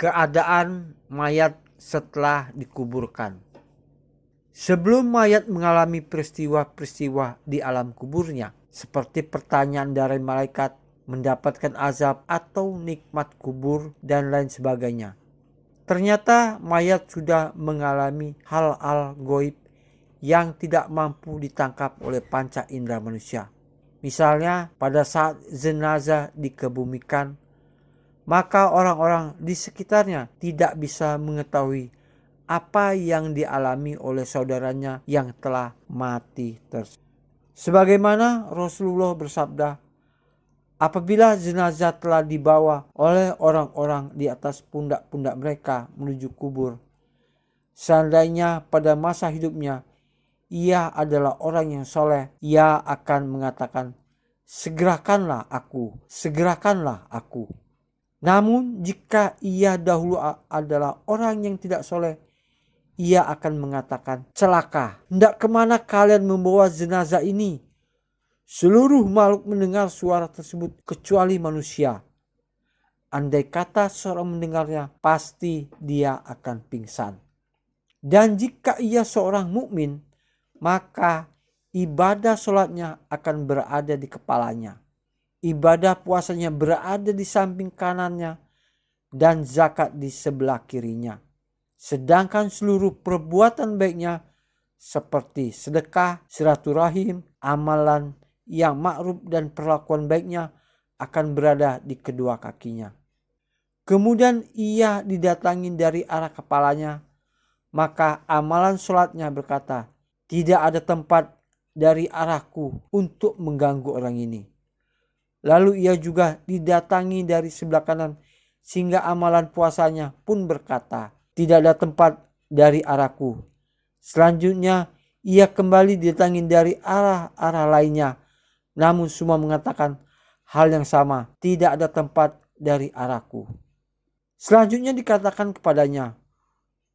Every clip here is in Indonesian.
Keadaan mayat setelah dikuburkan. Sebelum mayat mengalami peristiwa-peristiwa di alam kuburnya, seperti pertanyaan dari malaikat, mendapatkan azab atau nikmat kubur dan lain sebagainya, ternyata mayat sudah mengalami hal-hal goib yang tidak mampu ditangkap oleh panca indera manusia. Misalnya pada saat jenazah dikebumikan, maka orang-orang di sekitarnya tidak bisa mengetahui apa yang dialami oleh saudaranya yang telah mati tersebut. Sebagaimana Rasulullah bersabda, apabila jenazah telah dibawa oleh orang-orang di atas pundak-pundak mereka menuju kubur, seandainya pada masa hidupnya ia adalah orang yang soleh, ia akan mengatakan, segerakanlah aku, segerakanlah aku. Namun jika ia dahulu adalah orang yang tidak soleh, ia akan mengatakan, celaka, hendak kemana kalian membawa jenazah ini? Seluruh makhluk mendengar suara tersebut kecuali manusia. Andai kata seorang mendengarnya, pasti dia akan pingsan. Dan jika ia seorang mukmin, maka ibadah sholatnya akan berada di kepalanya. Ibadah puasanya berada di samping kanannya dan zakat di sebelah kirinya. Sedangkan seluruh perbuatan baiknya seperti sedekah, silaturahim, amalan yang ma'ruf dan perlakuan baiknya akan berada di kedua kakinya. Kemudian ia didatangi dari arah kepalanya, maka amalan sholatnya berkata, tidak ada tempat dari arahku untuk mengganggu orang ini. Lalu ia juga didatangi dari sebelah kanan, sehingga amalan puasanya pun berkata, tidak ada tempat dari arahku. Selanjutnya ia kembali didatangi dari arah-arah lainnya, namun semua mengatakan hal yang sama, tidak ada tempat dari arahku. Selanjutnya dikatakan kepadanya,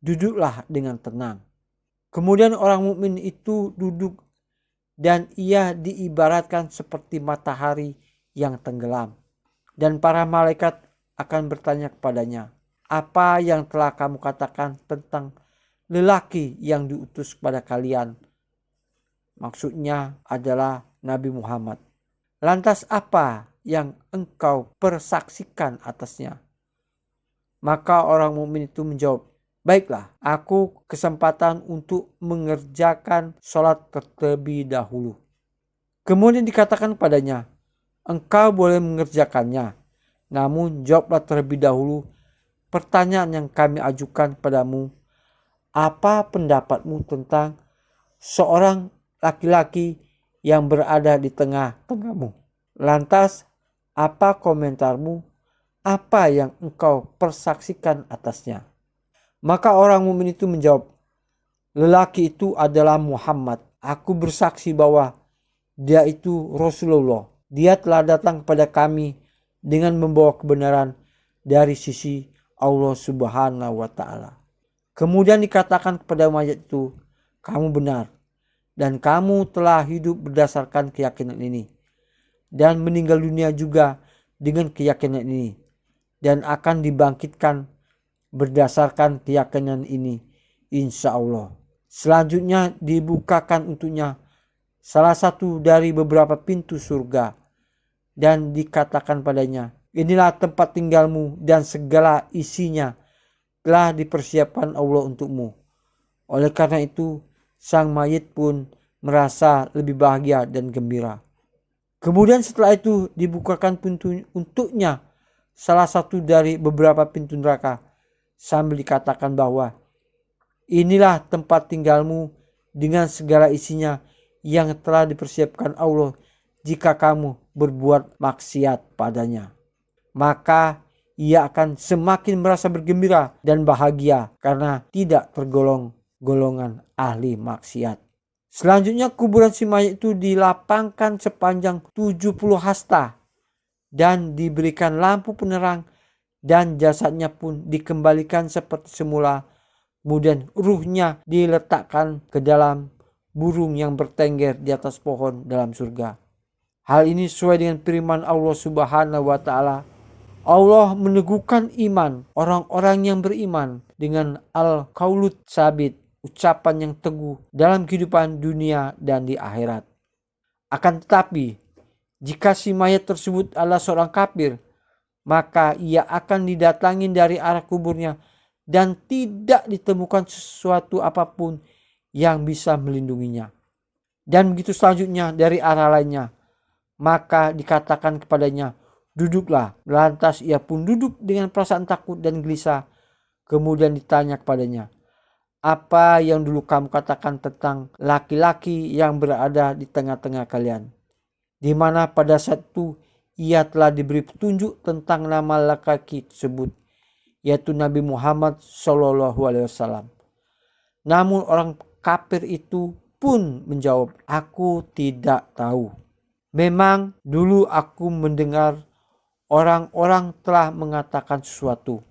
duduklah dengan tenang. Kemudian orang mukmin itu duduk dan ia diibaratkan seperti matahari yang tenggelam. Dan para malaikat akan bertanya kepadanya, apa yang telah kamu katakan tentang lelaki yang diutus kepada kalian? Maksudnya adalah Nabi Muhammad. Lantas apa yang engkau persaksikan atasnya? Maka orang mukmin itu menjawab, baiklah, aku kesempatan untuk mengerjakan sholat terlebih dahulu. Kemudian dikatakan padanya, engkau boleh mengerjakannya, namun jawablah terlebih dahulu pertanyaan yang kami ajukan padamu. Apa pendapatmu tentang seorang laki-laki yang berada di tengah-tengahmu? Lantas, apa komentarmu? Apa yang engkau persaksikan atasnya? Maka orang mukmin itu menjawab, lelaki itu adalah Muhammad. Aku bersaksi bahwa dia itu Rasulullah. Dia telah datang kepada kami dengan membawa kebenaran dari sisi Allah Subhanahu wa ta'ala. Kemudian dikatakan kepada mayat itu, kamu benar dan kamu telah hidup berdasarkan keyakinan ini dan meninggal dunia juga dengan keyakinan ini dan akan dibangkitkan berdasarkan keyakinan ini, insya Allah. Selanjutnya dibukakan untuknya salah satu dari beberapa pintu surga dan dikatakan padanya, inilah tempat tinggalmu dan segala isinya telah dipersiapkan Allah untukmu. Oleh karena itu sang mayit pun merasa lebih bahagia dan gembira. Kemudian setelah itu dibukakan pintu untuknya salah satu dari beberapa pintu neraka sambil dikatakan bahwa inilah tempat tinggalmu dengan segala isinya yang telah dipersiapkan Allah jika kamu berbuat maksiat padanya. Maka ia akan semakin merasa bergembira dan bahagia karena tidak tergolong golongan ahli maksiat. Selanjutnya kuburan si mayat itu dilapangkan sepanjang 70 hasta dan diberikan lampu penerang dan jasadnya pun dikembalikan seperti semula. Kemudian ruhnya diletakkan ke dalam burung yang bertengger di atas pohon dalam surga. Hal ini sesuai dengan firman Allah Subhanahu wa ta'ala. Allah meneguhkan iman orang-orang yang beriman dengan al-qaulut sabit, ucapan yang teguh dalam kehidupan dunia dan di akhirat. Akan tetapi, jika si mayat tersebut adalah seorang kafir, maka ia akan didatangi dari arah kuburnya dan tidak ditemukan sesuatu apapun yang bisa melindunginya. Dan begitu selanjutnya dari arah lainnya, maka dikatakan kepadanya, duduklah. Lantas ia pun duduk dengan perasaan takut dan gelisah. Kemudian ditanya kepadanya, apa yang dulu kamu katakan tentang laki-laki yang berada di tengah-tengah kalian? Di mana pada saat itu ia telah diberi petunjuk tentang nama laki-laki tersebut, yaitu Nabi Muhammad SAW. Namun orang kafir itu pun menjawab, aku tidak tahu. Memang dulu aku mendengar orang-orang telah mengatakan sesuatu,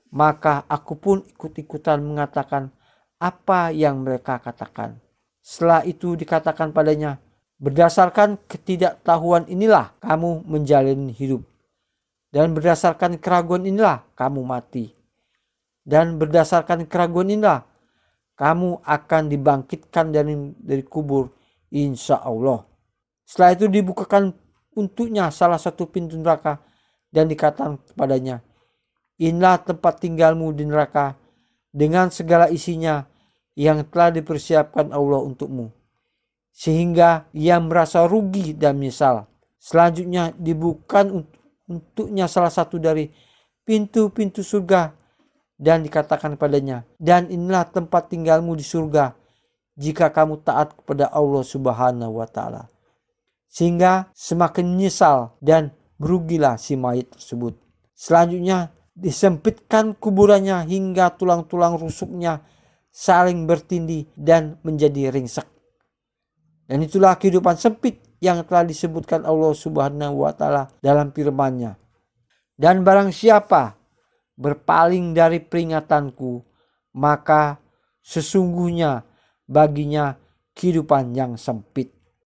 maka aku pun ikut-ikutan mengatakan apa yang mereka katakan. Setelah itu dikatakan padanya, berdasarkan ketidaktahuan inilah kamu menjalani hidup, dan berdasarkan keraguan inilah kamu mati, dan berdasarkan keraguan inilah kamu akan dibangkitkan dari kubur, insya Allah. Setelah itu dibukakan untuknya salah satu pintu neraka dan dikatakan kepadanya, inilah tempat tinggalmu di neraka dengan segala isinya yang telah dipersiapkan Allah untukmu. Sehingga ia merasa rugi dan menyesal. Selanjutnya dibukakan untuknya salah satu dari pintu-pintu surga dan dikatakan padanya, dan inilah tempat tinggalmu di surga jika kamu taat kepada Allah Subhanahu wa Ta'ala. Sehingga semakin menyesal dan merugilah si mayit tersebut. Selanjutnya disempitkan kuburannya hingga tulang-tulang rusuknya saling bertindih dan menjadi ringsek. Dan itulah kehidupan sempit yang telah disebutkan Allah Subhanahu wa Ta'ala dalam firman-Nya. Dan barang siapa berpaling dari peringatanku, maka sesungguhnya baginya kehidupan yang sempit.